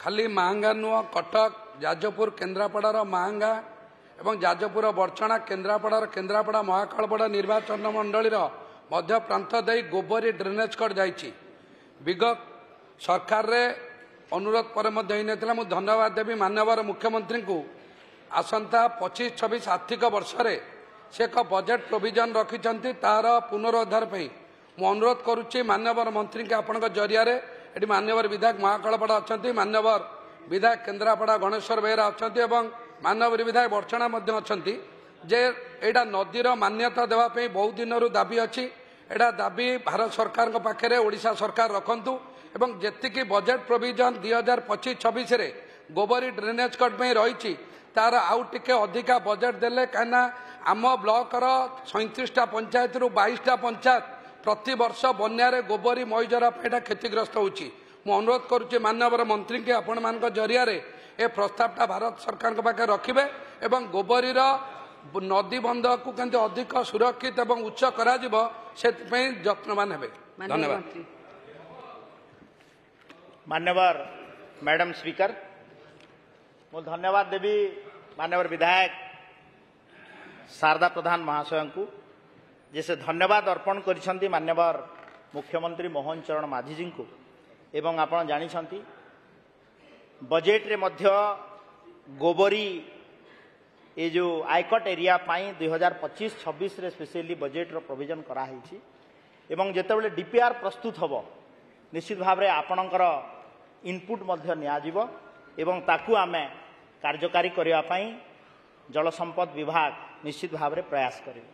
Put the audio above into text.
खाली महांगा नुह कटक जाजपुर केन्द्रापड़ार महांगा एवं जाजपुर बर्चणा केन्द्रापड़ा महाकालपड़ा निर्वाचन मंडलीर मध्य प्रांत दे गोबरी ड्रेनेज कट जाइछि। विगत सरकार रे अनुरोध पर मु धन्यवाद देवी माननीय मुख्यमंत्री को आसंता 25-26 आर्थिक वर्ष रे से एक बजेट प्रोविजन रखिछंती तार पुनरुद्धार पे मु अनुरोध करुच्ची माननीय मंत्री के आपण जरिया ये मान्यवर विधायक महाकालपड़ा अच्छा मान्यवर विधायक केन्द्रापड़ा गणेश्वर बेहरा अच्छा और मान्यवर विधायक बर्चणा अच्छा जे एटा नदीर मान्यता देवाई बहुत दिन दाबी अच्छी एटा दाबी भारत सरकार पाखे ओडिशा सरकार रखंतु एवं जेतिकी बजेट प्रोविजन 2025-26 रे गोबरी ड्रेनेज कट में रही तार आउ टिके अधिका बजेट देले कहीं आम ब्लॉकर 37टा पंचायत रु 22टा पंचायत प्रति वर्ष बन्यारे गोबरी मईजरा क्षतिग्रस्त होची। मु अनुरोध करुच्ची माननीय मंत्री के आपण मान जरिया ए प्रस्तावटा भारत सरकार पाखे रखिबे एवं गोबरीर नदी बंध को केंद्र अधिक सुरक्षित एवं उच्च करा जिवो सेतिपई यत्नवान हेबे। धन्यवाद। मान्यवर मैडम स्पीकर मु धन्यवाद देवी मान्यवर विधायक शारदा प्रधान महाशय को जैसे धन्यवाद अर्पण करिसेंती मान्यवर मुख्यमंत्री मोहन चरण माझी जी को एवं आपण जानिछंती बजेट रे मध्य गोबरी ये जो आयकट एरिया पाई 2025-26 रे स्पेशली बजेट रो प्रोविजन करा हिची एवं जेतेबेले डीपीआर प्रस्तुत हबो निश्चित भाव रे आपणकर इनपुट मध्य निया जिवो एवं ताकू आमे कार्यकारी करिया पाई जल संपद विभाग निश्चित भाव रे प्रयास करिवो।